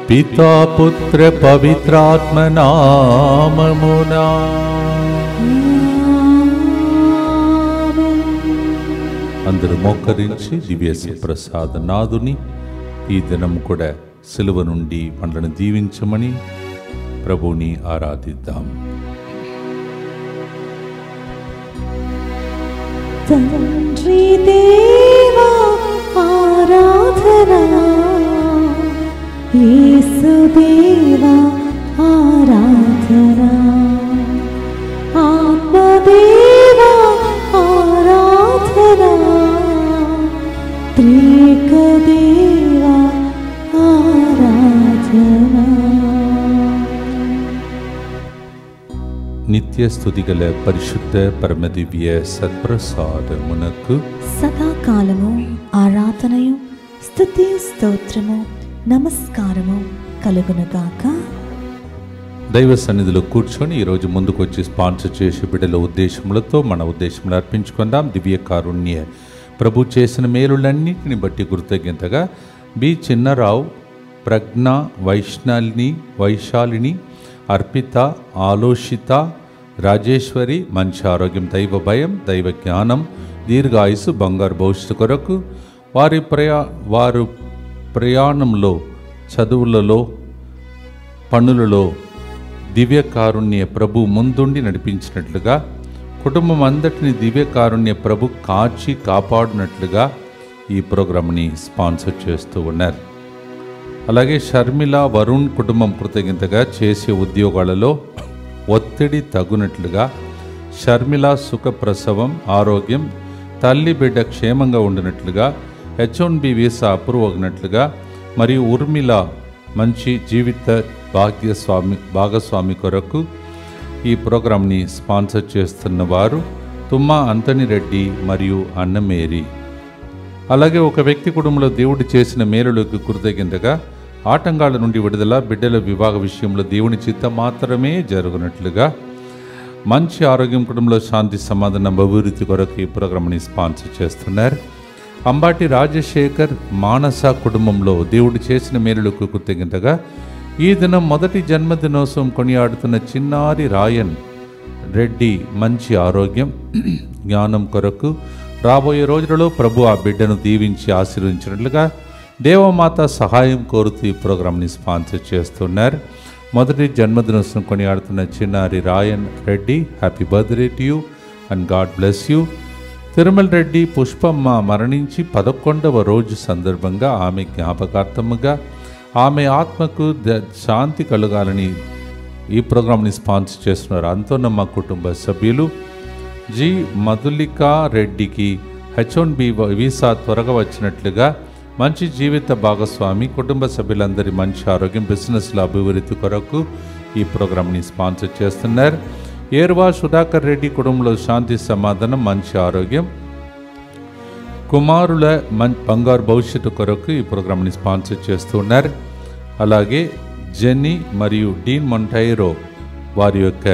పితా పుత్ర పవిత్రాత్మ నామమునా. అందరూ మోకరించి దివ్య ప్రసాద నాదుని ఈ దినం కూడా సిలువ నుండి మనల్ని దీవించమని ప్రభుని ఆరాధిద్దాం. తండ్రి దేవా ఆరాధనా, యేసు దేవా ఆరాధనా, ఆత్మదేవా ఆరాధనా, త్రియేక దేవా ఆరాధనా. నిత్య స్తుతిగల పరిశుద్ధ పరమదివ్య సత్ప్రసాదమునకు సదాకాలము ఆరాధనయు స్తుతి స్తోత్రము నమస్కారము కలుగునుగాక. దైవ సన్నిధిలో కూర్చొని ఈరోజు ముందుకు వచ్చి స్పాన్సర్ చేసే బిడ్డల ఉద్దేశములతో మన ఉద్దేశములు అర్పించుకుందాం. దివ్య కారుణ్య ప్రభు చేసిన మేలులన్నింటిని బట్టి కృతజ్ఞతగా బి చిన్నరావు, ప్రజ్ఞ, వైశాలిని, అర్పిత, ఆలోషిత, రాజేశ్వరి మంచి ఆరోగ్యం, దైవ భయం, దైవ జ్ఞానం, దీర్ఘాయుసు, బంగారు భవిష్యత్తు కొరకు వారు ప్రయాణంలో, చదువులలో, పనులలో దివ్య కారుణ్య ప్రభు ముందుండి నడిపించినట్లుగా కుటుంబం అంతటిని దివ్య కారుణ్య ప్రభు కాచి కాపాడినట్లుగా ఈ ప్రోగ్రామ్ని స్పాన్సర్ చేస్తూ ఉన్నారు. అలాగే షర్మిల, వరుణ్ కుటుంబం కృతజ్ఞతగా చేసే ఉద్యోగాలలో ఒత్తిడి తగునట్లుగా, షర్మిల సుఖప్రసవం, ఆరోగ్యం, తల్లి బిడ్డ క్షేమంగా ఉండినట్లుగా, H1B వీసా అప్రూవ్ అయినట్లుగా, మరియు ఊర్మిళ మంచి జీవిత భాగస్వామి కొరకు ఈ ప్రోగ్రాంని స్పాన్సర్ చేస్తున్న వారు తుమ్మా అంతని రెడ్డి మరియు అన్నమేరి. అలాగే ఒక వ్యక్తి కుటుంబంలో దేవుడు చేసిన మేలులకు కృతజ్ఞతగా ఆటంకాల నుండి విడుదల, బిడ్డల వివాహ విషయంలో దేవుని చిత్తం మాత్రమే జరుగునట్లుగా, మంచి ఆరోగ్యం, కుటుంబంలో శాంతి సమాధానం అభివృద్ధి కొరకు ఈ ప్రోగ్రాంని స్పాన్సర్ చేస్తున్నారు. అంబాటి రాజశేఖర్, మానస కుటుంబంలో దేవుడు చేసిన మేలులకు కృతజ్ఞతగా ఈ దినం మొదటి జన్మదినోత్సవం కొనియాడుతున్న చిన్నారి రాయన్ రెడ్డి మంచి ఆరోగ్యం, జ్ఞానం కొరకు రాబోయే రోజులలో ప్రభు ఆ బిడ్డను దీవించి ఆశీర్వదించినట్లుగా దేవమాత సహాయం కోరుతూ ఈ ప్రోగ్రాంని స్పాన్సర్ చేస్తున్నారు. మొదటి జన్మదినోత్సవం కొనియాడుతున్న చిన్నారి Rayan Reddy, happy birthday to you and God bless you. Tirumala Reddy Pushpamma మరణించి 11వ రోజు సందర్భంగా ఆమె జ్ఞాపకార్థముగా ఆమె ఆత్మకు శాంతి కలగాలని ఈ ప్రోగ్రాంని స్పాన్సర్ చేస్తున్నారు. అంతోనమ్మ కుటుంబ సభ్యులు. జి మధులికా రెడ్డికి H1B వీసా త్వరగా వచ్చినట్లుగా, మంచి జీవిత భాగస్వామి, కుటుంబ సభ్యులందరి మంచి ఆరోగ్యం, బిజినెస్ల అభివృద్ధి కొరకు ఈ ప్రోగ్రాంని స్పాన్సర్ చేస్తున్నారు. ఏర్వా సుధాకర్ రెడ్డి కుటుంబంలో శాంతి సమాధానం, మంచి ఆరోగ్యం, కుమారుల బంగారు భవిష్యత్తు కొరకు ఈ ప్రోగ్రాంని స్పాన్సర్ చేస్తున్నారు. అలాగే జెన్నీ మరియు డీన్ మొంటైరో వారి యొక్క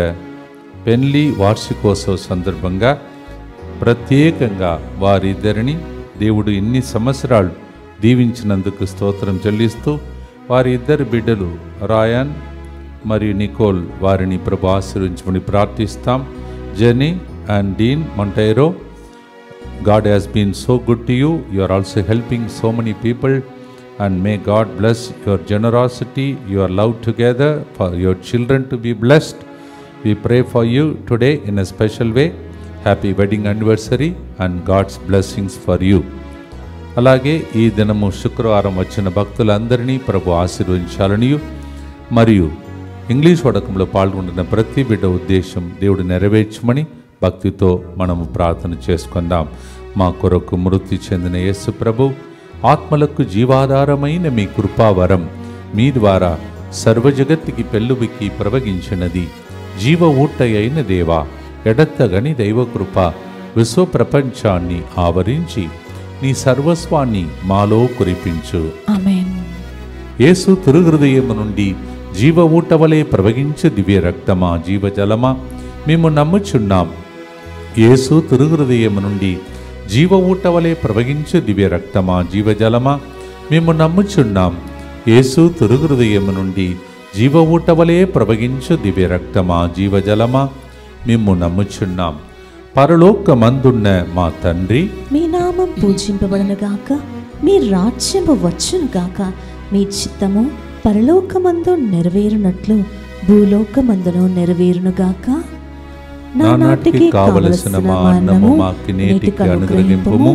పెళ్లి వార్షికోత్సవ సందర్భంగా ప్రత్యేకంగా వారిద్దరిని దేవుడు ఇన్ని సంవత్సరాలు దీవించినందుకు స్తోత్రం చెల్లిస్తూ, వారి ఇద్దరు బిడ్డలు రాయాన్ మరియు నికోల్ వారిని ప్రభు ఆశీర్వదించమని ప్రార్థిస్తాం. Jenny and Dean Monteiro, God has been so good to you. You are also helping so many people, and may God bless your generosity, your love together, for your children to be blessed. We pray for you today in a special way. Happy wedding anniversary and God's blessings for you. అలాగే ఈ దినము శుక్రవారం వచ్చిన భక్తులందరినీ ప్రభు ఆశీర్వదించాలని మరియు English వడకంలో పాల్గొంటున్న ప్రతి బిడ్డ ఉద్దేశం దేవుడు నెరవేర్చమని భక్తితో మనము ప్రార్థన చేసుకుందాం. మా కొరకు మృతి చెందిన యేసు ప్రభు ఆత్మలకు జీవాధారమైన మీ కృపావరం మీ ద్వారా సర్వజగత్తుకి పెళ్ళుబికి ప్రవగించినది. జీవ ఊట అయిన దేవా, ఎడత్తగని దైవకృప విశ్వ ప్రపంచాన్ని ఆవరించి నీ సర్వస్వాన్ని మాలో కురిపించు. ఆమేన్. యేసు తిరుహృదయము నుండి జీవ ఊట వలె ప్రవగించు దివ్య రక్తమా, జీవజలమా, మేము నమ్ముచున్నాం. యేసు తిరుహృదయము నుండి జీవ ఊట వలె ప్రవగించు దివ్య రక్తమా, జీవజలమా, మేము నమ్ముచున్నాం. యేసు తురుగుహృదయము నుండి జీవ ఊటవలే ప్రవగించు దివ్య రక్తమా జీవజలమా మిమ్ము నమ్ముచున్నాం. పరలోకమందున్న మా తండ్రి, మీ నామం పూజింపబడునుగాక, మీ రాజ్యము వచ్చునుగాక, మీ చిత్తము పరలోకమందు నెరవేరునట్లు భూలోకమందును నెరవేరునుగాక. నానాటికి కావలసిన మా అన్నము మాకు నేటికి అనుగ్రహింపుము.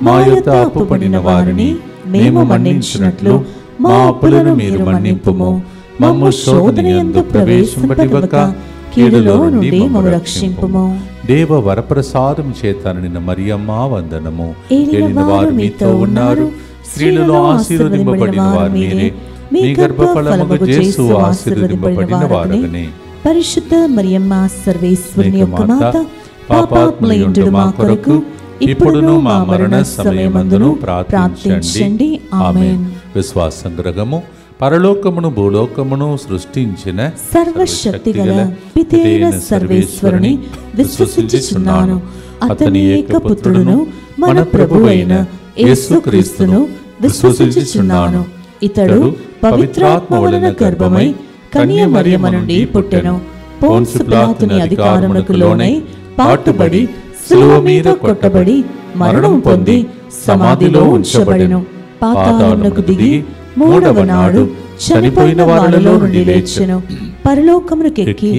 మా యొద్ద అప్పుపడిన వారిని మేము మన్నించినట్లు మా అప్పులను మీరు మన్నింపుము. మమ్ము శోధనయందు ప్రవేశింపనివ్వక కీడులో నుండి మమ్ము రక్షింపుము. దేవ వరప్రసాదం చేత నిన్న మరియమ్మ వందనము. ఏలిన వారు మీతో ఉన్నారు, స్త్రీలలో ఆశీర్వదింపబడిన వారు మీరే. మీ గర్భఫలముగు యేసు ఆశీర్వదింపబడిన వారగనే. పరిశుద్ధ మరియమ్మ సర్వేశ్వరుని యొక్క మాత, పాపాత్ములైయుండు మా కొరకు ఇప్పుడును మా మరణ సమయమందును ప్రార్థించండి. ఆమేన్. విశ్వాసం గ్రహము. పరలోకమును భూలోకమును సృష్టించిన సర్వశక్తిగల పితైన సర్వేశ్వరుని విశ్వసించుచున్నాను. అతని ఏకపుత్రుడును మన ప్రభువైన యేసుక్రీస్తును విశ్వసించుచున్నాను. ఇతడు పవిత్రాత్మ వలన గర్భమై కన్య మరియమ్మ నుండి పుట్టెను. పోన్సు పిలాతుని అధికారమునకు లోనై పాటుబడి శిలువ మీద కొట్టబడి మరణం పొంది సమాధిలో ఉంచబడెను. పాతాళమునకు దిగి మూడవ నాడు చనిపోయిన వారిలో నుండి లేచెను. పరలోకమునకెక్కి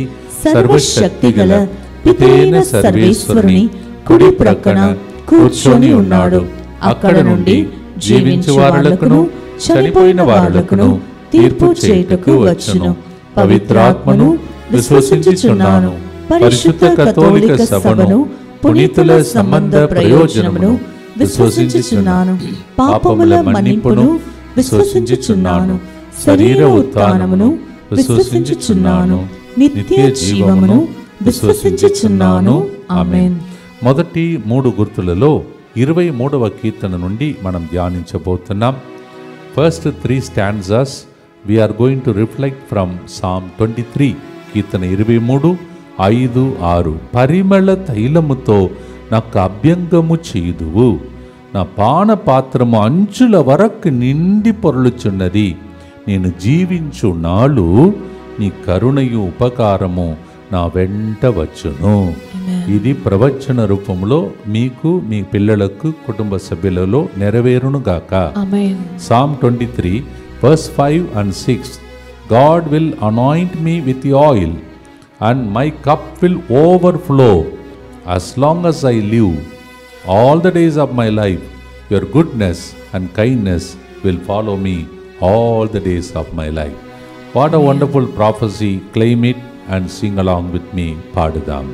సర్వశక్తిగల పితైన సర్వేశ్వరుని కుడి ప్రక్కన కూర్చొని ఉన్నాడు. అక్కడ నుండి జీవించు వారులకును చనిపోయిన వారులకును తీర్పు చేయుటకు వచ్చును. పవిత్రాత్మను విశ్వసించుచున్నాను. పరిశుద్ధ కథోలిక సభను, పునీతుల సంబంధ ప్రయోజనమును విశ్వసించుచున్నాను. పాపముల మన్నింపును విశ్వసించుచున్నాను. శరీర ఉత్థానమును విశ్వసించుచున్నాను. నిత్య జీవమును విశ్వసించుచున్నాను. ఆమేన్. మొదటి 3 గుర్తులలో 23వ కీర్తన నుండి మనం ధ్యానించబోతున్నాం. First 3 stanzas we are going to reflect from Psalm 23, కీర్తన 23, 5, 6. పరిమళ తైలముతో నాకు అభ్యంగము చేయుదువు, నా పానపాత్రము అంచుల వరకు నిండి పొరలుచున్నది. నేను జీవించు నాళ్ళు నీ కరుణయు ఉపకారము నా వెంట వచ్చును. ఇది ప్రవచన రూపంలో మీకు, మీ పిల్లలకు, కుటుంబ సభ్యులలో నెరవేరునుగాక. Psalm 23 verse 5 and 6. God will anoint me with oil and my cup will overflow as long as I live. All the days of my life, your goodness and kindness will follow me all the days of my life. What a wonderful prophecy. Claim it and sing along with me. Padudam.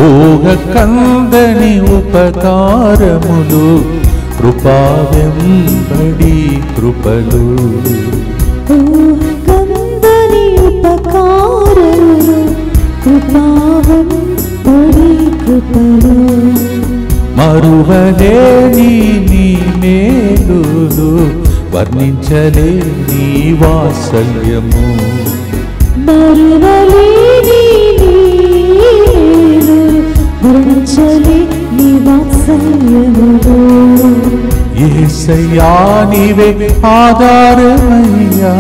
ఊహ కందని ఉపకారములు, కృపా వెంబడి కృపలు. ఊహ కందని ఉపకారములు, కృపా వెంబడి కృపలు. మరువలేని నీ మేలులు, వర్ణించలేని వాత్సల్యము. మరువలేని వర్ణించలేని వాత్సల్యములు. యేసయ్యా నీవే ఆధారమయ్యా,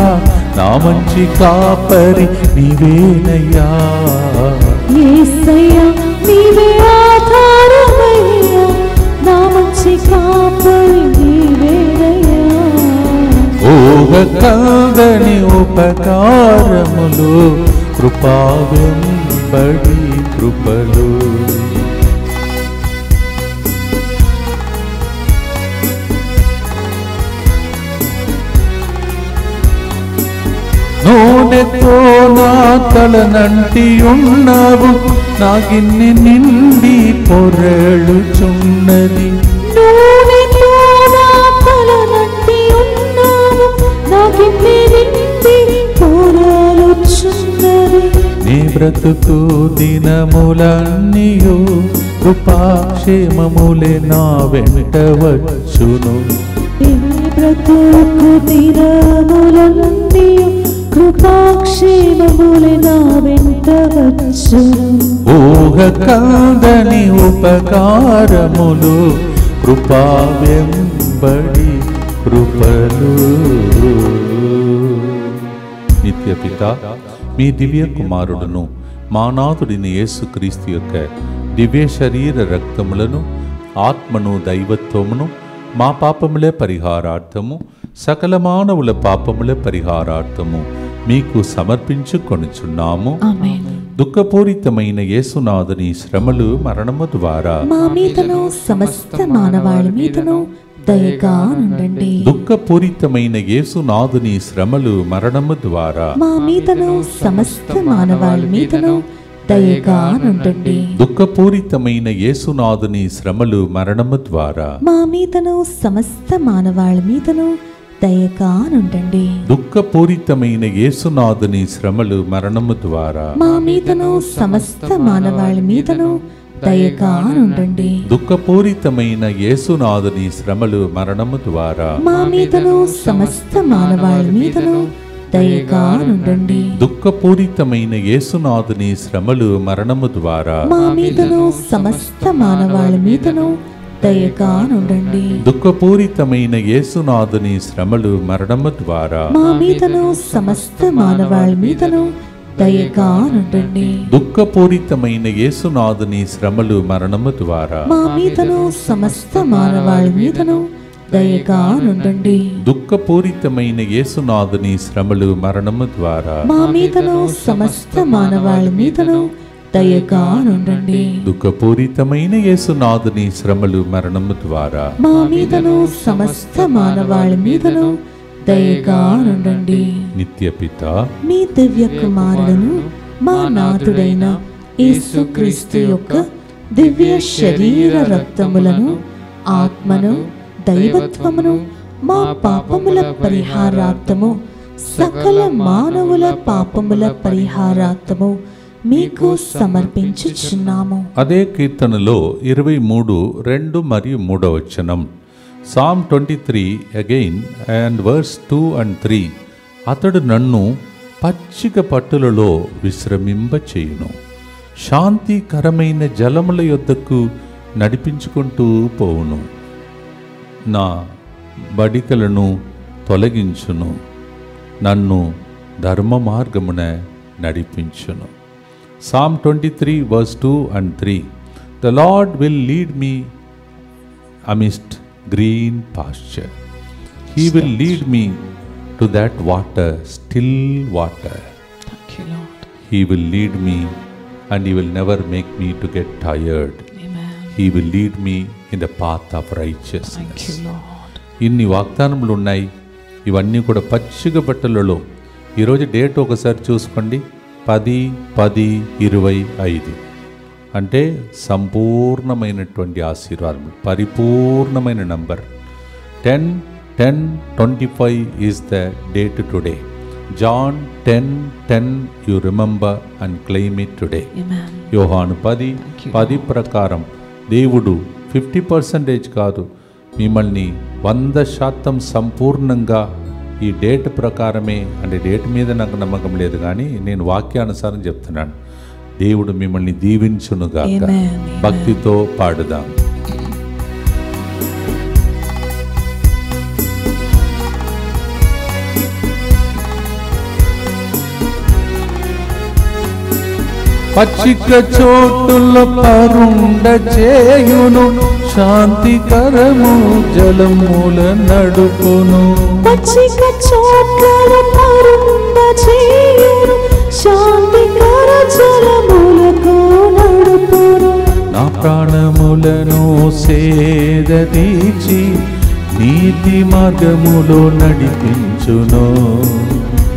నా మంచి కాపరి నీవేనయ్యా. యేసయ్యా నీవే ఆధారమయ్యా, నా మంచి కాపరి నీవేనయ్యా. ఊహ కందని ఉపకారములు, కృపా వెంబడి కృపలు. నూనెతో నా తలనంటి ఉన్నావు, నా గిన్నె నిండి పొరలుచున్నది. నూనెతో నా తలనంటి ఉన్నావు, నా గిన్నె నిండి పొరలుచున్నది. నీ బ్రతుకు దినములన్నీయు, కృపాక్షేమములే నా వెంట వచ్చును. నీ బ్రతుకు దినములన్నీయు, కృపాక్షేమములే నా వెంట వచ్చును. ఊహ కందని ఉపకారములు కృపా వెంబడి కృపలు. నిత్య పిత, మీ దివ్య కుమారుడును మా నాథుడిని యేసుక్రీస్తు యొక్క దివ్య శరీర రక్తములను, ఆత్మను, దైవత్వమును మా పాపముల పరిహారార్థము, సకల మానవుల పాపముల పరిహారార్థము మీకు సమర్పించుకొనుచున్నాము. ఆమేన్. దుఃఖపూరితమైన యేసునాథుని శ్రమలు, మరణము ద్వారా మా మీదను సమస్త మానవాళి మీదను దయగా నుండండి. దుఃఖపూరితమైన యేసునాథుని శ్రమలు, మరణము ద్వారా మా మీదను సమస్త మానవాళి మీదను దయగా నుండండి. దుఃఖపూరితమైన యేసునాథుని శ్రమలు, మరణము ద్వారా మా మీదను సమస్త మానవాళి మీదను దయగా నుండండి. దుఃఖపూరితమైన యేసునాథుని శ్రమలు, మరణము ద్వారా మా మీదను సమస్త మానవాళి మీదను దయగా నుండండి. దుఃఖపూరితమైన యేసునాథుని శ్రమలు, మరణము ద్వారా మా మీదను సమస్త మానవాళి మీదను దయగా నుండండి. దుఃఖపూరితమైన యేసునాథుని శ్రమలు, మరణము ద్వారా మా మీదను సమస్త మానవాళి మీదను దయగా నుండండి. దుఃఖపూరితమైన యేసునాథుని శ్రమలు, మరణము ద్వారా మా మీదను సమస్త మానవాళి మీదను దయగా నుండండి. దుఃఖపూరితమైన యేసునాథుని శ్రమలు, మరణము ద్వారా మా మీదను సమస్త మానవాళి మీదను దయగా నుండండి. దుఃఖపూరితమైన యేసునాథుని శ్రమలు, మరణము ద్వారా మా మీదను సమస్త మానవాళి మీదను దయగా నుండండి. దుఃఖపూరితమైన యేసునాథుని శ్రమలు, మరణము ద్వారా మా మీదను సమస్త మానవాళి మీదను దయగా నుండండి. నిత్య పిత, మీ దివ్య కుమారుడును మా నాథుడైన యేసుక్రీస్తు యొక్క దివ్య శరీర రక్తములను, ఆత్మను, దైవత్వమును మా పాపముల పరిహారార్థము, సకల మానవుల పాపముల పరిహారార్థము మీకు సమర్పించుచున్నాము. అదే కీర్తనలో 23, 2 మరియు 3 వచనం, Psalm 23 again and verse 2 and 3, అతడు నన్ను పచ్చిక పట్టులలో విశ్రమింపచేయును, శాంతికరమైన జలముల యొద్దకు నడిపించుకుంటూ పోవును, నా బడికలను తొలగించును, నన్ను ధర్మ మార్గమున నడిపించును. Psalm 23 verse 2 and 3, the Lord will lead me amidst green pasture. He will lead me to that water, still water. Thank you, Lord. He will lead me and He will never make me to get tired. Amen. He will lead me in the path of righteousness. Thank you, Lord. ఇన్ని వాగ్దానములు ఉన్నాయి. ఇవన్నీ కూడా పచ్చిక బట్టలలో. ఈరోజు date ఒకసారి చూసుకోండి, 10/10/25. అంటే సంపూర్ణమైనటువంటి ఆశీర్వాదం, పరిపూర్ణమైన number. 10/10/25 is the date today. John 10:10 you remember and claim it today. Amen. యోహాను 10:10 ప్రకారం దేవుడు 50% కాదు, మిమ్మల్ని 100% సంపూర్ణంగా ఈ డేట్ ప్రకారమే, అంటే డేట్ మీద నాకు నమ్మకం లేదు కానీ నేను వాక్యానుసారం చెప్తున్నాను, దేవుడు మిమ్మల్ని దీవించునుగాక. Amen. భక్తితో పాడుదాం. పచ్చిక చోటుల పరుండ చేయును, శాంతికరము జలముల నడుపును. పచ్చిక చోట్ల పరుండ చేయును, శాంతికర జలములకు నడుపును. నా ప్రాణములను సేదదీచి నీతి మార్గములో నడిపించును.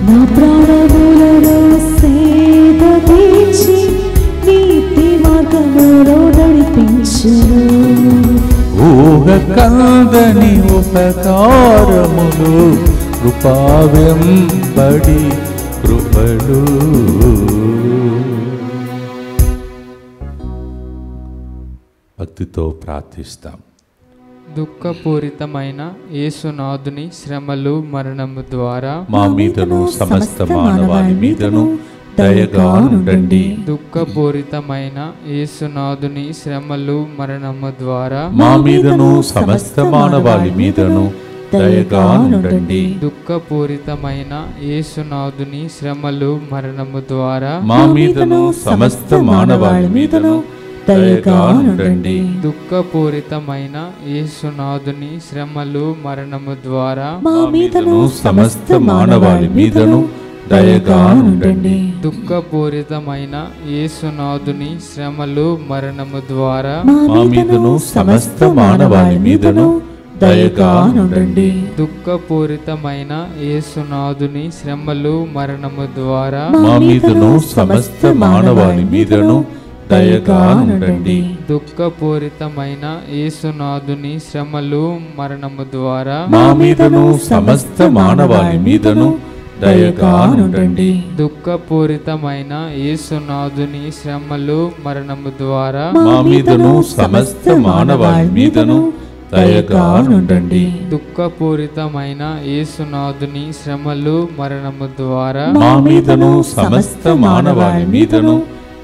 నా ప్రాణములను సేదదీచి నీతి మార్గములో నడిపించును. ఊహ కందని ఉపకారములు కృపా వెంబడి కృపలు. భక్తితో ప్రార్థిస్తాం. దుఃఖపూరితమైన యేసునాథుని శ్రమలు మరణము ద్వారా మా మీదను సమస్త మానవాళి మీదను దయగా ఉండండి. దుఃఖపూరితమైన యేసునాథుని శ్రమలు మరణము ద్వారా మా మీదను సమస్త మానవాళి మీదను దయగా ఉండండి. దుఃఖపూరితమైన యేసునాథుని శ్రమలు మరణము ద్వారా మా మీదను సమస్త మానవాళి మీదను దయగా ఉండండి. దుఃఖపూరితమైన యేసునాథుని శ్రమలు మరణము ద్వారా మా మీదను సమస్త మానవాళి మీదను దయగా ఉండండి. దుఃఖపూరితమైన యేసునాథుని శ్రమలు మరణము ద్వారా మా మీదను సమస్త మానవాళి మీదను దయగా ఉండండి. దుఃఖపూరితమైన యేసునాథుని శ్రమలు మరణము ద్వారా మా మీదను సమస్త మానవాళి మీదను దయగా ఉండండి. దుఃఖపూరితమైన యేసునాథుని శ్రమలు మరణము ద్వారా మా మీదను సమస్త మానవాళి మీదను దయగా ఉండండి. దుఃఖపూరితమైన యేసునాథుని శ్రమలు మరణము ద్వారా మా మీదను సమస్త మానవాళి మీదను దయగా ఉండండి. దుఃఖపూరితమైన యేసునాథుని శ్రమలు మరణము ద్వారా మా మీదను సమస్త మానవాళి మీదను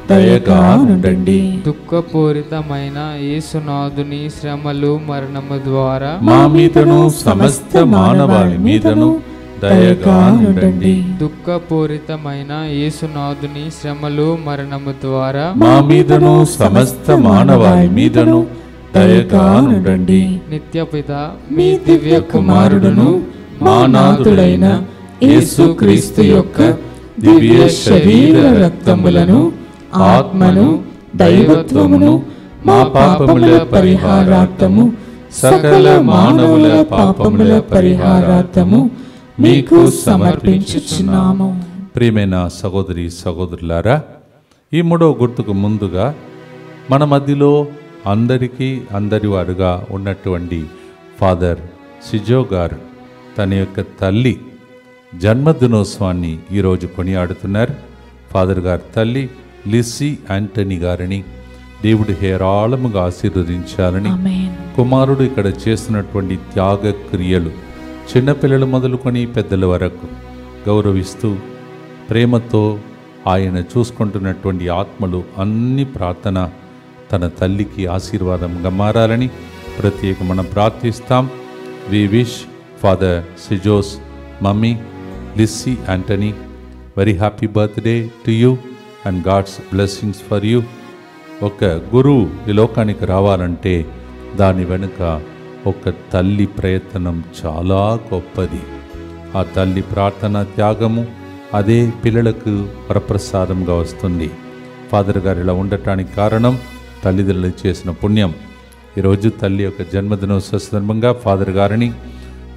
దయగా ఉండండి. దుఃఖపూరితమైన యేసునాథుని శ్రమలు మరణము ద్వారా మా మీదను సమస్త మానవాళి మీదను దయగా ఉండండి. దుఃఖపూరితమైన యేసునాథుని శ్రమలు మరణము ద్వారా మా మీదను సమస్త మానవాళి మీదను దయగా ఉండండి. నిత్యపిత మీ దివ్య కుమారుడును మా నాథుడైన యేసుక్రీస్తు యొక్క దివ్య శరీర రక్తములను ఆత్మను దైవత్వమును మా పాపముల పరిహారార్థము సకల మానవుల పాపముల పరిహారార్థము మీకు సమర్పించుచున్నాము. ప్రియమైన సహోదరి సహోదరులారా, ఈ మూడో గుర్తుకు ముందుగా మన మధ్యలో అందరి వారుగా ఉన్నటువంటి ఫాదర్ సిజో గారు తన యొక్క తల్లి జన్మదినోత్సవాన్ని ఈరోజు కొనియాడుతున్నారు. ఫాదర్ గారి తల్లి లిస్సీ యాంటనీ గారిని దేవుడు హేరాళముగా ఆశీర్వదించాలని, కుమారుడు ఇక్కడ చేస్తున్నటువంటి త్యాగ క్రియలు చిన్నపిల్లలు మొదలుకొని పెద్దల వరకు గౌరవిస్తూ ప్రేమతో ఆయన చూసుకుంటున్నటువంటి ఆత్మలు అన్ని ప్రార్థన తన తల్లికి ఆశీర్వాదంగా మారాలని ప్రత్యేక మనం ప్రార్థిస్తాం. We wish father Sijo's mummy Lissy Antony very happy birthday to you and God's blessings for you. ఒక గురువు ఈ లోకానికి రావాలంటే దాని వెనుక ఒక తల్లి ప్రయత్నం చాలా గొప్పది. ఆ తల్లి ప్రార్థన త్యాగము అదే పిల్లలకు వరప్రసాదంగా వస్తుంది. ఫాదర్ గారు ఇలా ఉండటానికి కారణం తల్లిదండ్రులు చేసిన పుణ్యం. ఈరోజు తల్లి యొక్క జన్మదినోత్సవ సందర్భంగా ఫాదర్ గారిని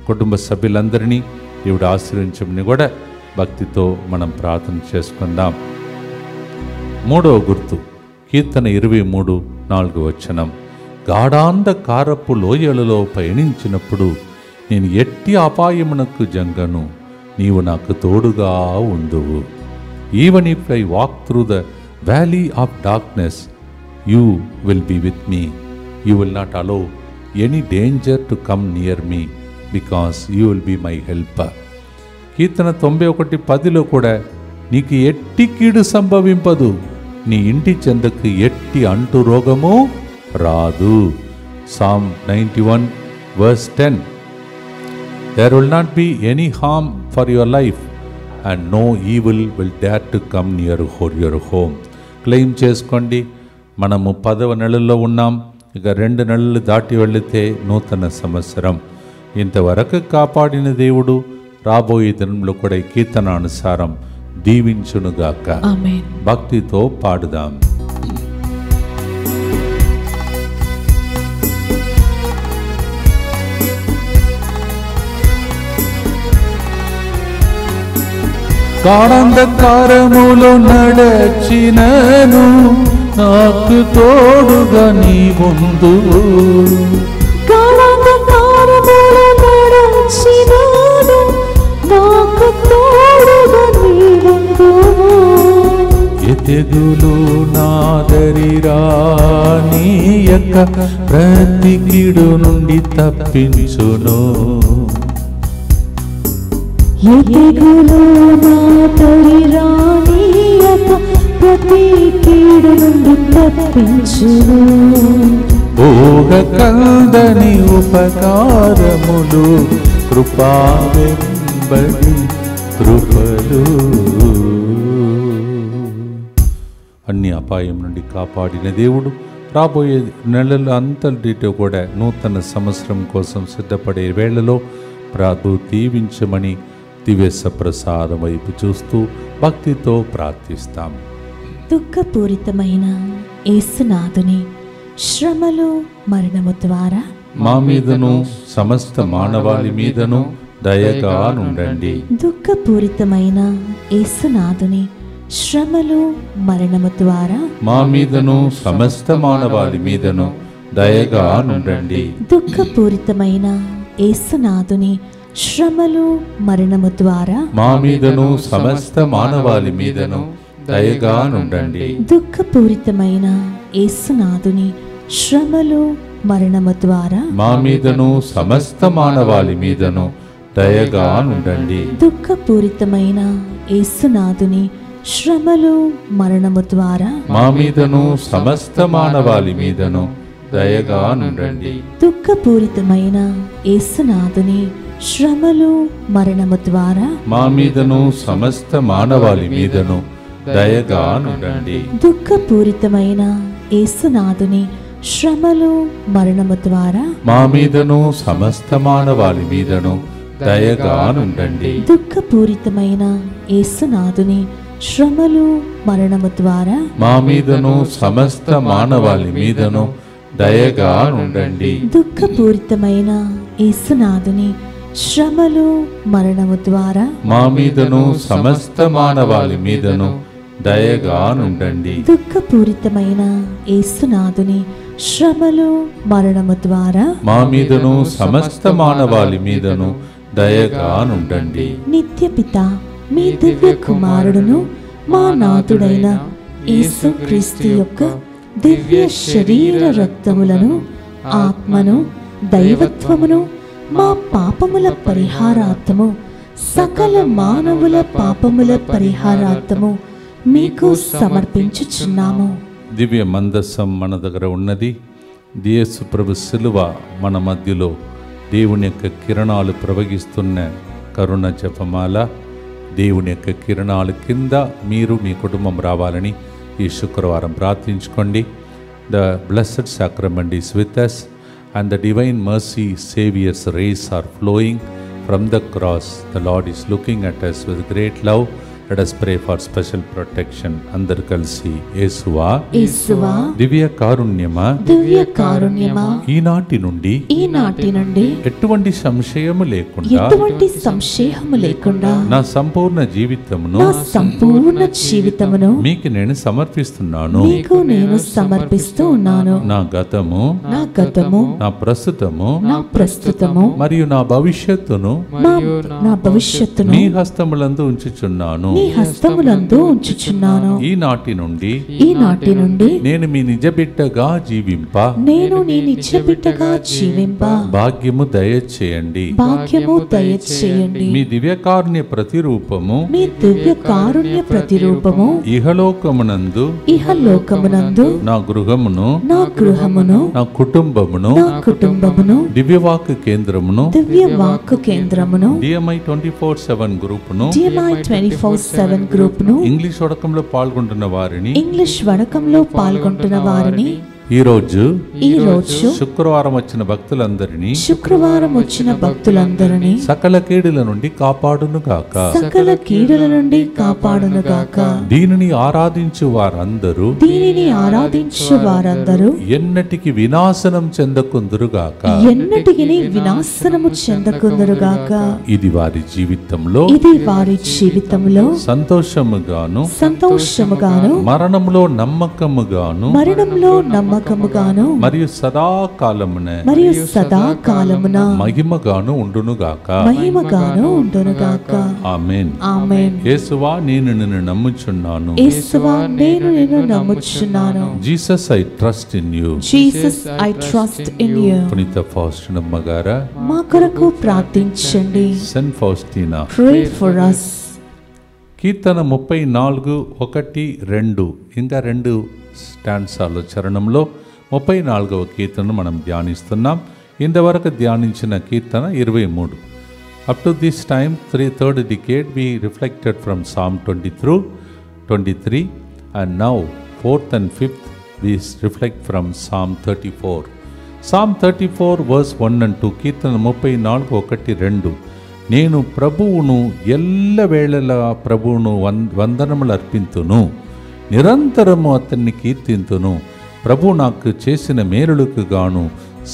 కుటుంబ సభ్యులందరినీ దేవుడు ఆశీర్వదించమని కూడా భక్తితో మనం ప్రార్థన చేసుకుందాం. మూడవ గుర్తు కీర్తన 23:4 గాఢాంధకారపు లోయలలో పయనించినప్పుడు నేను ఎట్టి అపాయమునకు జంగను, నీవు నాకు తోడుగా ఉందువు. Even if I walk through the valley of darkness, you will be with me. You will not allow any danger to come near me because you will be my helper. కీర్తన 91:10 కూడా నీకు ఎట్టి కీడు సంభవింపదు, నీ ఇంటి చెందకు ఎట్టి అంటు రోగము రాదు. Psalm 91:10 There will not be any harm for your life and no evil will dare to come near your home. Claim చేసుకోండి. మనము 10వ నెలల్లో ఉన్నాం. ఇక 2 నెలలు దాటి వెళితే నూతన సంవత్సరం. ఇంతవరకు కాపాడిన దేవుడు రాబోయే దినంలో కూడా ఈ కీర్తనానుసారం దీవించునుగాక. భక్తితో పాడుదాం. గాఢాంధకారములో నడచినను నాకు తోడుగా నీ ఉందువు. తెగులు నాదరిరానీయక ప్రతి కీడు నుండి తప్పించును. ఏ తెగులు నాదరిరానీయక ప్రతి కీడు నుండి తప్పించును. ఊహకందని ఉపకారములు కృపా వెంబడి కృపలు. అన్ని అపాయం నుండి కాపాడిన దేవుడు రాబోయే నెలల అంతటితో కూడా నూతన సంవత్సరం కోసం సిద్ధపడే వేళలో ప్రభు దీవించమని దివ్య ప్రసాదం వైపు చూస్తూ భక్తితో ప్రార్థిస్తాం. దుఃఖపూరితమైన యేసునాథుని శ్రమలు మరణము ద్వారా మా మీదను సమస్త మానవాళి మీదను దయగా నుండండి. దుఃఖపూరితమైన యేసునాథుని శ్రమలు మరణము ద్వారా మా మీదను సమస్త మానవాళి మీదను దయగా నుండండి. దుఃఖపూరితమైన యేసునాథుని శ్రమలు మరణము ద్వారా మా మీదను సమస్త మానవాళి మీదను దయగా నుండండి. దుఃఖపూరితమైన యేసునాథుని శ్రమలు మరణము ద్వారా మా మీదను సమస్త మానవాళి మీదను దయగా నుండండి. దుఃఖపూరితమైన యేసునాథుని శ్రమలు మరణము ద్వారా మా మీదను సమస్త మానవాళి మీదను దయగా నుండండి. దుఃఖపూరితమైన యేసునాథుని శ్రమలు మరణము ద్వారా మా మీదను సమస్త మానవాళి మీదను దయగా నుండండి. దుఃఖపూరితమైన యేసునాథుని శ్రమలు మరణము ద్వారా మా మీదను సమస్త మానవాళి మీదను దయగా నుండండి. దుఃఖపూరితమైన యేసునాథుని శ్రమలు మరణము ద్వారా మా మీదను సమస్త మానవాళి మీదను దయగా నుండండి. దుఃఖపూరితమైన యేసునాథుని శ్రమలు మరణము ద్వారా మా మీదను సమస్త మానవాళి మీదను దయగా నుండండి. దుఃఖపూరితమైన యేసునాథుని శ్రమలు మరణము ద్వారా మా మీదను సమస్త మానవాళి మీదను దయగా నుండండి. నిత్యపిత మీ దివ్య కుమారుడును మా నాథుడైన యేసుక్రీస్తు యొక్క దివ్య శరీర రక్తములను ఆత్మను దైవత్వమును మా పాపముల పరిహారార్థము సకల మానవుల పాపముల పరిహారార్థము మీకు సమర్పించుచున్నాము. దివ్య మందస్సం మన దగ్గర ఉన్నది. యేసు ప్రభు శిలువ మన మధ్యలో దేవుని యొక్క కిరణాలు ప్రవహిస్తున్న కరుణ జపమాల. దేవుని యొక్క కిరణాల కింద మీరు మీ కుటుంబం రావాలని ఈ శుక్రవారం ప్రార్థించుకోండి. The blessed sacrament is with us and the divine mercy Savior's rays are flowing from the cross. The Lord is looking at us with great love. Let us pray for special protection. అందరు కలిసి యేసువా యేసువా దివ్య కారుణ్యమా దివ్య కారుణ్యమా ఈనాటి నుండి ఎటువంటి సంశయము లేకుండా ఎటువంటి సంశయము లేకుండా నా సంపూర్ణ జీవితమును నా సంపూర్ణ జీవితమును మీకు నేను సమర్పిస్తున్నాను. మీకు నేను సమర్పిస్తూ ఉన్నాను. నా గతము నా గతము నా ప్రస్తుతము నా ప్రస్తుతము మరియు నా భవిష్యత్తును నా భవిష్యత్తును నీ హస్తములందు ఉంచుచున్నాను. నీ హస్తములందు ఉంచుచున్నాను. ఈనాటి నుండి నేను మీ నిజ బిడ్డగా జీవింప నేను నీ నిజ బిడ్డగా జీవింప భాగ్యము దయచేయండి. భాగ్యము దయచేయండి. మీ దివ్యకారుణ్య ప్రతిరూపము మీ దివ్య కారుణ్య ప్రతిరూపము ఇహలోకమునందు నా గృహమును నా కుటుంబమును దివ్యవాక్ కేంద్రమును DMI 24/7 గ్రూపును ఇంగ్లీష్ వడకంలో పాల్గొంటున్న వారిని ఈ రోజు శుక్రవారం వచ్చిన భక్తులందరినీ సకల కీడుల నుండి కాపాడును గాక. దీనిని ఆరాధించు వారందరూ ఎన్నటికి వినాశనం చెందకుందురు గాక. ఇది వారి జీవితంలో సంతోషముగాను మరణంలో నమ్మకముగాను నమ్మకముగాను మరియు సదాకాలమున మహిమగాను ఉండునుగాక. ఆమేన్. యేసువా నేను నిన్ను నమ్ముచున్నాను. Jesus I trust in you. పునీత ఫౌస్టినమ్మ గారా మా కొరకు ప్రార్థించండి. Saint Faustina Pray for us. కీర్తన 34:1-2 ఇంకా 2 స్టాన్సాలో చరణంలో 34వ కీర్తనను మనం ధ్యానిస్తున్నాం. ఇంతవరకు ధ్యానించిన కీర్తన 23. Up to this time third decade we reflected from Psalm 23 and now 4th and 5th we reflect from Psalm 34. Psalm 34 verse 1 and 2 కీర్తన 34:1-2 నేను ప్రభువును ఎల్లవేళలా ప్రభువును వందనములు అర్పింతును, నిరంతరము అతన్ని కీర్తింతును, ప్రభు నాకు చేసిన మేలులకు గాను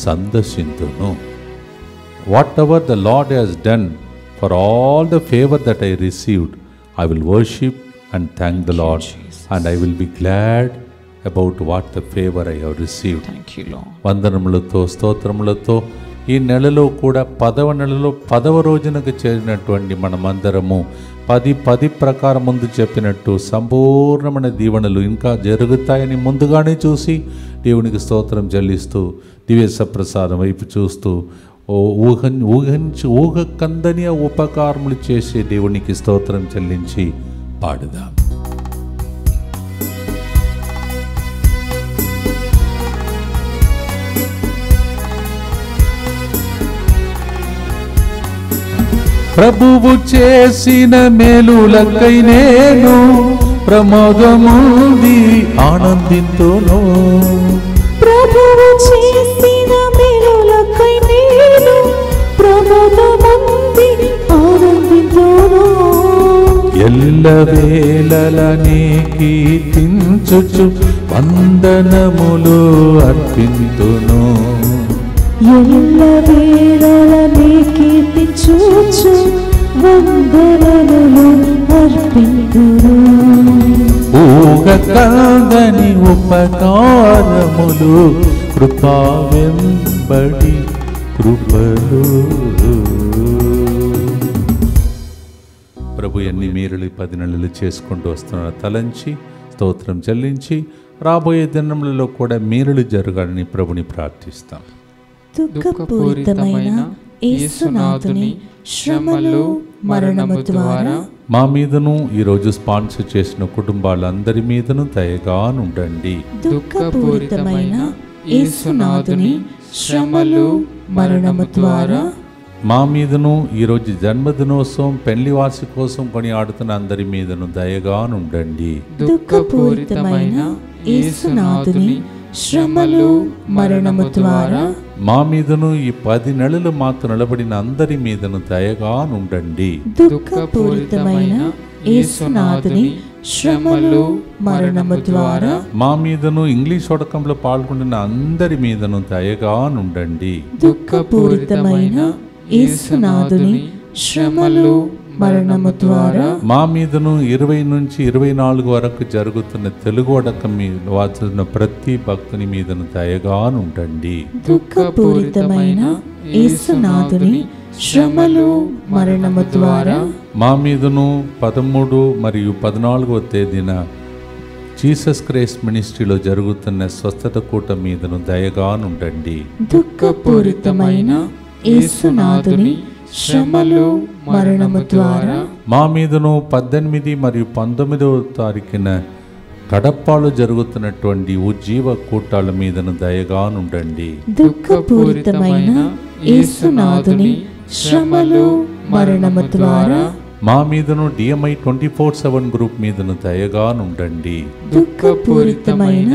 సందర్శింతును. Whatever the Lord has done for all the favour that I received I will worship and thank the Lord and I will be glad about what the favour I have received. వందనములతో స్తోత్రములతో ఈ నెలలో కూడా 10వ నెలలో 10వ రోజునకు చేరినటువంటి మనమందరము 10 ప్రకారం ముందు చెప్పినట్టు సంపూర్ణమైన దీవెనలు ఇంకా జరుగుతాయని ముందుగానే చూసి దేవునికి స్తోత్రం చెల్లిస్తూ దివ్య సప్రసాదం వైపు చూస్తూ ఊహకందని ఉపకారములు చేసే దేవునికి స్తోత్రం చెల్లించి పాడుదాం. ప్రభువు చేసిన మేలులకై నేను ప్రమోదముంది ఆనందింతును. ప్రభువు చేసిన మేలులకై నేను ప్రమోదముంది ఆనందింతును. ఎల్లవేళలనే కీర్తించుచు వందనములు అర్పింతును. ఎల్లవేళలనే కీర్తించుచు వందనములు అర్పింతును. ఊహకందని ఉపకారములు కృపా వెంబడి కృపలు. ప్రభు ఎన్ని మేలులు 10 నెలలు చేసుకుంటూ వస్తున్న తలంచి స్తోత్రం చెల్లించి రాబోయే దినములలో కూడా మేలులు జరగాలని ప్రభుని ప్రార్థిస్తాం. దుఃఖపూరితమైన యేసునాథుని శ్రమలు మరణము ద్వారా మా మీదను ఈరోజు స్పాన్సర్ చేసిన కుటుంబాలందరి మీదను దయగా ఉండండి. దుఃఖపూరితమైన యేసునాథుని శ్రమలు మరణము ద్వారా మా మీదను ఈరోజు జన్మదినోత్సవం పెళ్లి వార్షికోత్సవం కొనియాడుతున్న అందరి మీదను దయగా ఉండండి. దుఃఖపూరితమైన యేసునాథుని శ్రమలు మరణము ద్వారా మా మీదను ఈ 10 నెలలు మాతో నిలబడిన అందరి మీదను దయగా ఉండండి. దుఃఖపూరితమైన యేసునాథుని శ్రమలు మరణము ద్వారా మా మీదను ఇంగ్లీష్ వడకంలో పాల్గొంటున్న అందరి మీదను దయగా ఉండండి. దుఃఖపూరితమైన యేసునాథుని శ్రమలు మరణము ద్వారా మా మీదను 20 నుంచి 24 వరకు జరుగుతున్న తెలుగు వడకం వాచున్న ప్రతి భక్తుని మీదను దయగా ఉండండి. దుఃఖపూరితమైన యేసునాథుని శ్రమలు మరణము ద్వారా మా మీదను 13 మరియు 14వ తేదీన జీసస్ క్రైస్ట్ మినిస్ట్రీలో జరుగుతున్న స్వస్థత కూటం మీదను దయగా ఉండండి. దుఃఖపూరితమైన యేసునాథుని శ్రమలు మరణము ద్వారా మా మీదను 18 మరియు 19వ తారీఖున కడపలో జరుగుతున్నటువంటి ఉజ్జీవ కూటాల మీదను దయగా ఉండండి. దుఃఖపూరితమైన యేసునాథుని శ్రమలు మరణము ద్వారా మా మీదను DMI 24/7 గ్రూప్ మీదను దయగా ఉండండి. దుఃఖపూరితమైన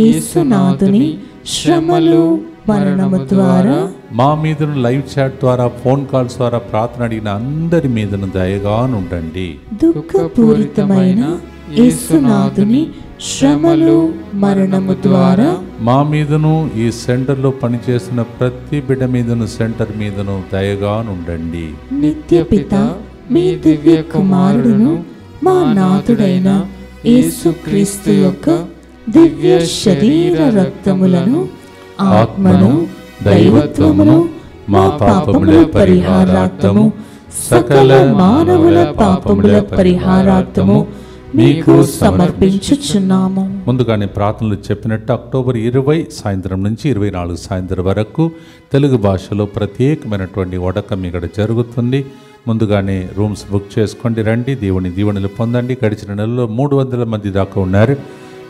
యేసునాథుని శ్రమలు మరణము ద్వారా మా మీదను లైవ్ చాట్ ద్వారా ఫోన్ కాల్స్ ద్వారా ప్రార్థన అడిగిన అందరి మీదను దయగా ఉండండి. దుఃఖపూరితమైన యేసునాథుని శ్రమలు మరణము ద్వారా మా మీదను ఈ సెంటర్లో పనిచేస్తున్న ప్రతి బిడ్డ మీదను సెంటర్ మీదను దయగా ఉండండి. నిత్య పిత మీ దివ్య కుమారుడును మా నాథుడైన యేసుక్రీస్తు యొక్క దివ్య శరీర రక్తములను, ఆత్మను, దైవత్వమును, మా పాపముల పరిహారార్థము, సకల మానవుల పాపముల పరిహారార్థము మీకు సమర్పించుచున్నాము. ముందుగానే ప్రార్థనలు చెప్పినట్టు అక్టోబర్ 20 సాయంత్రం నుంచి 24 సాయంత్రం వరకు తెలుగు భాషలో ప్రత్యేకమైనటువంటి వడకం ఇక్కడ జరుగుతుంది. ముందుగానే రూమ్స్ బుక్ చేసుకోండి, రండి, దేవుని దీవెనలు పొందండి. గడిచిన నెలలో 300 మంది దాకా ఉన్నారు.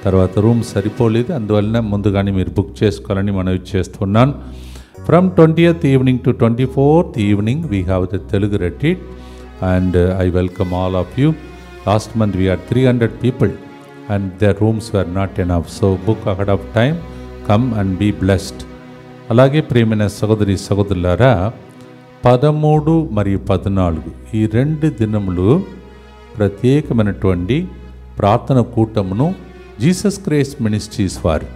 తర్వాత రూమ్ సరిపోలేదు, అందువలన ముందుగానే మీరు బుక్ చేసుకోవాలని మనవి చేస్తున్నాను. From 20th evening to 24th evening we have the Telugu retreat and I welcome all of you. Last month we had 300 people and their rooms were not enough. So book ahead of time, come and be blessed. అలాగే ప్రియమైన సహోదరి సహోదరులారా, 13 మరియు 14 ఈ 2 దినములు ప్రత్యేకమైనటువంటి ప్రార్థన కూటమును Jesus Christ ministries వారు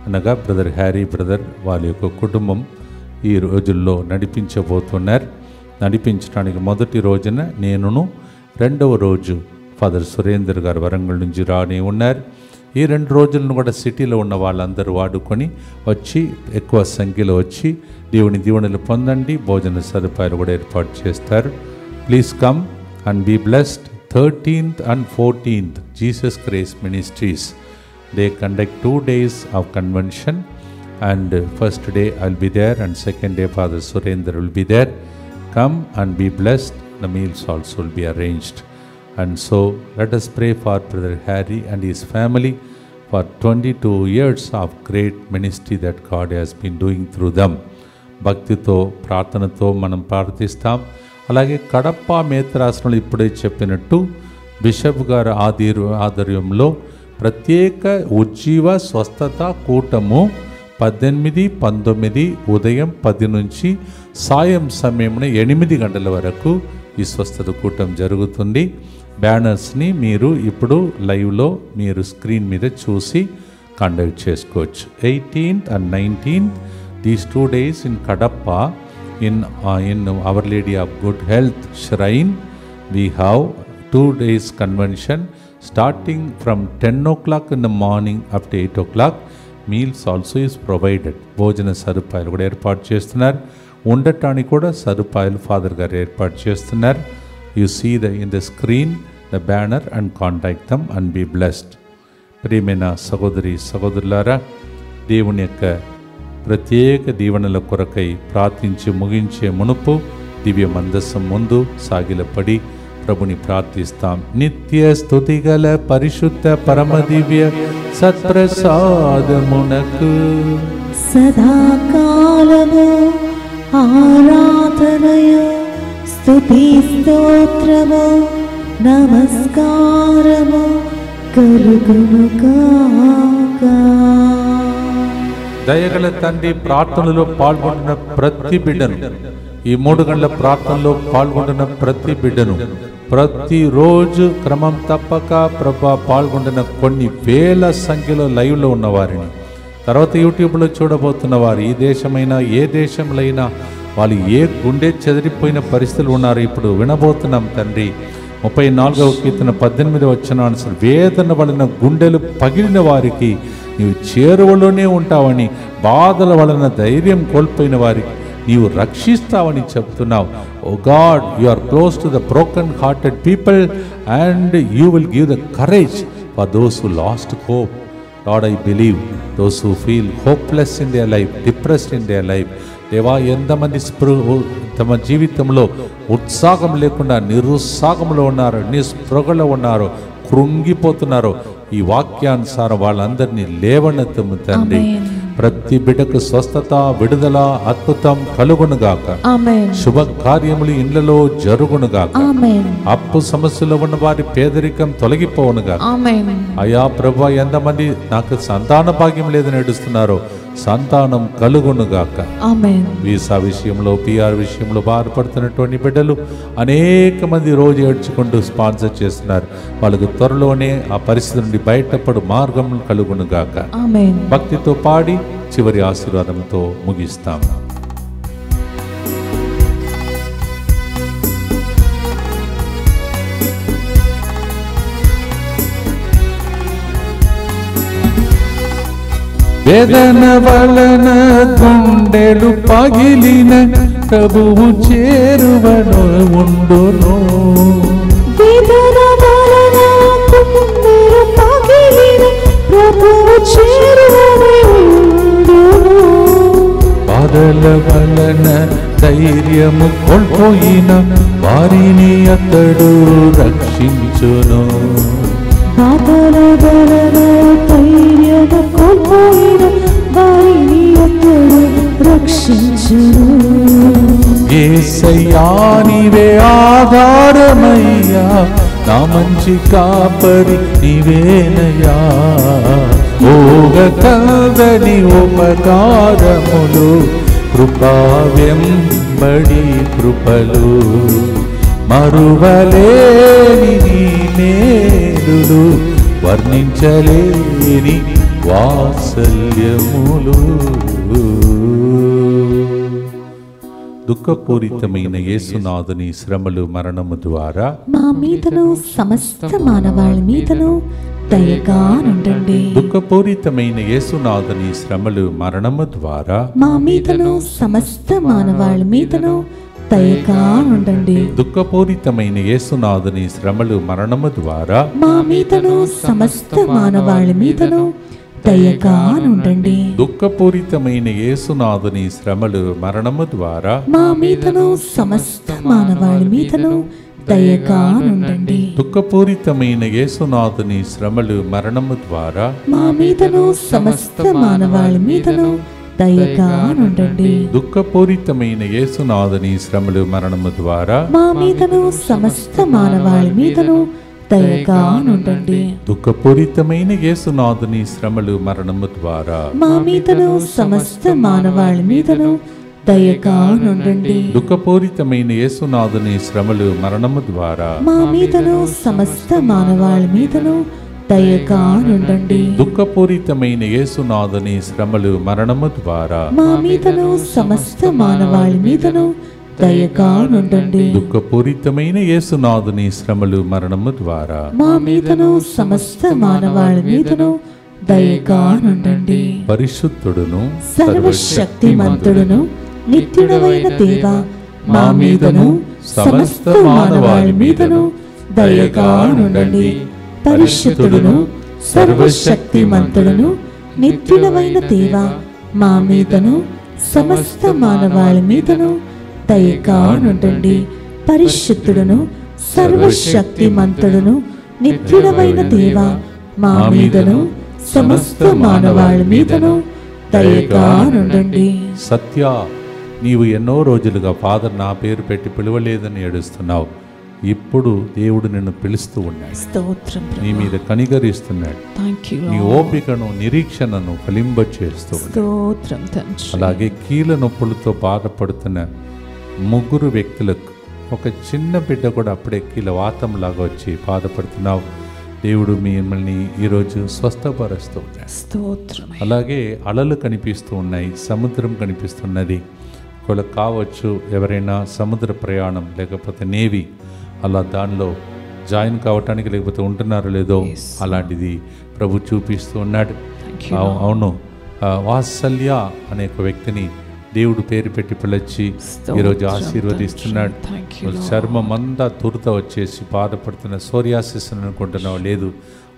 అనగా బ్రదర్ హ్యారీ బ్రదర్ వాళ్ళ యొక్క కుటుంబం ఈ రోజుల్లో నడిపించబోతున్నారు. నడిపించడానికి మొదటి రోజున నేనును, రెండవ రోజు ఫాదర్ సురేందర్ గారు వరంగల్ నుంచి రాని ఉన్నారు. ఈ 2 రోజులను కూడా సిటీలో ఉన్న వాళ్ళందరూ వాడుకొని వచ్చి ఎక్కువ సంఖ్యలో వచ్చి దేవుని దీవెనలు పొందండి. భోజన సదుపాయాలు కూడా ఏర్పాటు చేస్తారు. Please come and be blessed. 13th and 14th Jesus Christ ministries they conduct 2 days of convention and first day I'll be there and second day Father Surendra will be there. Come and be blessed. The meals also will be arranged. And so let us pray for Brother Harry and his family for 22 years of great ministry that God has been doing through them. భక్తితో ప్రార్థనతో మనం ప్రార్థిస్తాం. అలాగే కడప మేత్రాసనంలో ఇప్పుడే చెప్పినట్టు bishop గారు ఆధ్వర్యంలో ప్రత్యేక ఉజ్జీవ స్వస్థత కూటము 18, 19 ఉదయం 10 నుంచి సాయం సమయమున 8 గంటల వరకు ఈ స్వస్థత కూటం జరుగుతుంది. బ్యానర్స్ని మీరు ఇప్పుడు లైవ్లో మీరు స్క్రీన్ మీద చూసి కండక్ట్ చేసుకోవచ్చు. 18th and 19th these 2 days in Kadapa in Our Lady of Good Health Shrine we have 2 days convention starting from 10 o'clock in the morning up to 8 o'clock. Meals also is provided. భోజన సదుపాయాలు కూడా ఏర్పాటు చేస్తున్నారు. ఉండటానికి కూడా సదుపాయాలు father గారు ఏర్పాటు చేస్తున్నారు. You see in the screen the banner and contact them and be blessed. ప్రియమైన సహోదరి సహోదరులారా, దేవుని యొక్క ప్రత్యేక దీవెనల కొరకై ప్రార్థించి ముగించే మునుపు దివ్య మందస్సం ముందు సాగిలపడి ప్రభుని ప్రార్థిస్తాం. నిత్య స్తుతిగల పరిశుద్ధ పరమ దివ్య సత్ప్రసాదమునకు సదాకాలము ఆరాధనయు స్తుతి స్తోత్రము నమస్కారము కలుగునుగాక. దయగల తండ్రి, ప్రార్థనలో పాల్గొంటున్న ప్రతి బిడ్డను, ఈ 3 గంటల ప్రార్థనలో పాల్గొంటున్న ప్రతి బిడ్డను, ప్రతిరోజు క్రమం తప్పక పాల్గొంటున్న కొన్ని వేల సంఖ్యలో లైవ్లో ఉన్న వారిని, తర్వాత యూట్యూబ్లో చూడబోతున్న వారు, ఈ దేశమైనా ఏ దేశంలో అయినా వాళ్ళు ఏ గుండె చెదిరిపోయిన పరిస్థితులు ఉన్నారు ఇప్పుడు వినబోతున్నాం తండ్రి. 34వ కీర్తన 18వ వచనం, వేదన వలన గుండెలు పగిలిన వారికి నీవు చేరువలోనే ఉంటావని, బాధల వలన ధైర్యం కోల్పోయిన వారికి నీవు రక్షిస్తావని చెప్తున్నావు. Oh God, you are close to the broken hearted people and you will give the courage for those who lost hope. Lord, I believe those who feel hopeless in their life, depressed in their life, దేవా ఎంతమంది తమ జీవితంలో ఉత్సాహం లేకుండా నిరుత్సాహంలో ఉన్నారు, నిస్పృహలో ఉన్నారు, కృంగిపోతున్నారు, ఈ వాక్యానుసారం వాళ్ళందరినీ లేవనెత్తము తండ్రి. ప్రతి బిడ్డకు స్వస్థత, విడుదల, అద్భుతం కలుగునుగాక. శుభ కార్యములు ఇండ్లలో జరుగునుగాక. అప్పు సమస్యలో ఉన్న వారి పేదరికం తొలగిపోవునుగాక. అయా ప్రభా, ఎంతమంది నాకు సంతాన భాగ్యం లేదని ఏడుస్తున్నారో సంతానం కలుగునుగాక. వీసా విషయంలో, PR విషయంలో బాధపడుతున్నటువంటి బిడ్డలు అనేక మంది రోజు ఏడ్చుకుంటూ స్పాన్సర్ చేస్తున్నారు. వాళ్ళకు త్వరలోనే ఆ పరిస్థితి నుండి బయటపడు మార్గం కలుగునుగాక. భక్తితో పాడి చివరి ఆశీర్వాదంతో ముగిస్తాం. వేదన వలన గుండెలు పగిలిన ప్రభువు చేరువను ఉండును. వేదన వలన గుండెలు పగిలిన ప్రభువు చేరువను ఉండును. బాధల వలన ధైర్యము కోల్పోయిన వారిని అతడు రక్షించును. బాధల వలన ధైర్యము కోల్పోయిన వారిని అతడు రక్షించును. యేసయ్యా నీవే ఆధారమయ్యా, నా మంచి కాపరి నీవేనయ్యా. ఓగకల్దని ఉపకారములు కృపా వెంబడి కృపలు, మరువలేని నీ మేలులు, వర్ణించలేని వాత్సల్యములు. దుఃఖపూరితమైన యేసునాథుని శ్రమలు మరణము ద్వారా మా మీదను సమస్త మానవాళి మీదను దయగా నుండండి. దుఃఖపూరితమైన యేసునాథుని శ్రమలు మరణము ద్వారా మా మీదను సమస్త మానవాళి మీదను దయగా నుండండి. దుఃఖపూరితమైన యేసునాథుని శ్రమలు మరణము ద్వారా మా మీదను సమస్త మానవాళి మీదను దయగా నుండండి. దుఃఖపూరితమైన యేసునాథుని శ్రమలు మరణము ద్వారా మా మీదను సమస్త మానవాళి మీదను దయగా నుండండి. దుఃఖపూరితమైన యేసునాథుని శ్రమలు మరణము ద్వారా మా మీదను సమస్త మానవాళి మీదను దయగా నుండండి. దుఃఖపూరితమైన యేసునాథుని శ్రమలు మరణము ద్వారా మా మీదను సమస్త మానవాళి మీదను దయగా నుండండి. దుఃఖపూరితమైన యేసునాథుని శ్రమలు మరణము ద్వారా మా మీదను సమస్త మానవాళి మీదను దయగా నుండండి. దుఃఖపూరితమైన యేసునాథుని శ్రమలు మరణము ద్వారా మా మీదను సమస్త మానవాళి మీదను దయగా నుండండి. దుఃఖపూరితమైన యేసునాథుని శ్రమలు మరణము ద్వారా మా మీదను సమస్త మానవాళి మీదను దయగా నుండండి. దుఃఖపూరితమైన యేసునాథుని శ్రమలు మరణము ద్వారా మా మీదను సమస్త మానవాళి మీదను దయగా నుండండి. పరిశుద్ధుడును సర్వశక్తిమంతుడును నిత్యుడవైన దేవా, మా మీదను సమస్త మానవాళి మీదను దయగా నుండండి. పరిశుద్ధుడును సర్వశక్తిమంతుడును నిత్యుడవైన దేవా, మా మీదను సమస్త మానవాళి మీదను దయగా నుండండి. పరిశుద్ధుడును సర్వశక్తిమంతుడును నిత్యుడవైన దేవా, మా మీదను సమస్త మానవాళి మీదను దయగా నుండండి. సత్య, నీవు ఎన్నో రోజులుగా ఫాదర్ నా పేరు పెట్టి పిలవలేదని ఏడుస్తున్నావు. ఇప్పుడు దేవుడు నిన్ను పిలుస్తూ ఉన్నాడు, స్తోత్రం నీ మీద కనికరిస్తున్నాడు, నీ ఓపికను నిరీక్షణను ఫలింపచేస్తూ ఉన్నాడు. స్తోత్రం తండ్రి. అలాగే కీళ్ళ నొప్పులతో బాధపడుతున్న ముగ్గురు వ్యక్తులకు, ఒక చిన్న బిడ్డ కూడా అప్పుడే కీళ్ళ వాతంలాగా వచ్చి బాధపడుతున్నావు. దేవుడు మిమ్మల్ని ఈరోజు స్వస్థపరుస్తూ ఉన్నాడు. స్తోత్రం. అలాగే అలలు కనిపిస్తూ ఉన్నాయి, సముద్రం కనిపిస్తున్నది. ఒకవేళ కావచ్చు ఎవరైనా సముద్ర ప్రయాణం లేకపోతే నేవీ అలా దానిలో జాయిన్ కావటానికి లేకపోతే ఉంటున్నారో లేదో అలాంటిది ప్రభు చూపిస్తూ ఉన్నాడు. అవును, వాత్సల్య అనే ఒక వ్యక్తిని దేవుడు పేరు పెట్టి పిలిచి ఈరోజు ఆశీర్వదిస్తున్నాడు. చర్మం అంతా తురత వచ్చేసి బాధపడుతున్న సోరియాసిస్ అనుకుంటున్నావు, లేదు,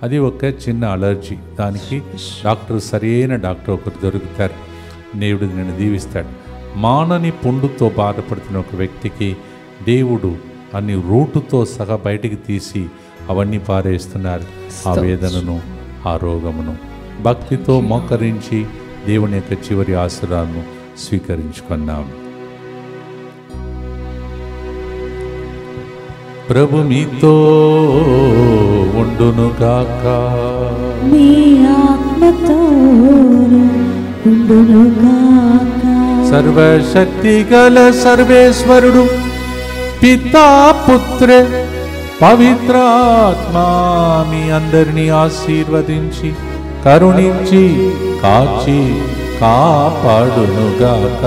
అది ఒక చిన్న అలర్జీ. దానికి డాక్టర్, సరైన డాక్టర్ ఒకరు దొరుకుతారు. దేవుడు నిన్ను దీవిస్తాడు. మానని పుండుతో బాధపడుతున్న ఒక వ్యక్తికి దేవుడు అన్ని రూటుతో సహా బయటికి తీసి అవన్నీ పారేస్తున్నారు. ఆ వేదనను, ఆ రోగమును భక్తితో మోకరించి దేవుని యొక్క చివరి ఆశీర్వాదము స్వీకరించుకున్నాం. ప్రభు మీతో ఉండునుగాక, మీ ఆత్మతోను ఉండునుగాక. సర్వశక్తి గల సర్వేశ్వరుడు పితా, పుత్ర, పవిత్రాత్మ మీ అందరినీ ఆశీర్వదించి కరుణించి కాచి కాపాడునుగాక.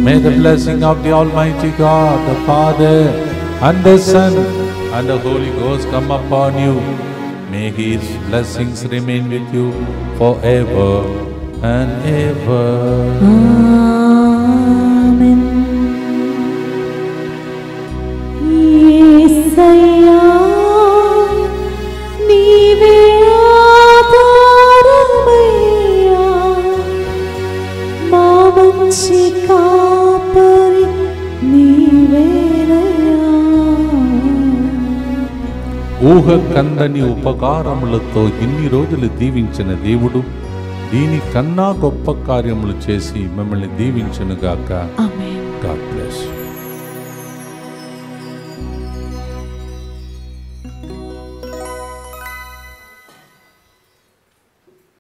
May the blessing of the Almighty God, the Father and the Son and the Holy Ghost come upon you. May May His blessings remain with you forever and ever. ఆమేన్. యేసయ్యా నీవే ఆధారమయ్యా, మా మంచి కాపరి నీవేనయ్యా. ఊహ కందని ఉపకారములతో ఇన్ని రోజులు దీవించిన దేవుడు దీనికన్నా గొప్ప కార్యములు చేసి మిమ్మల్ని దీవించునుగాక. ఆమేన్.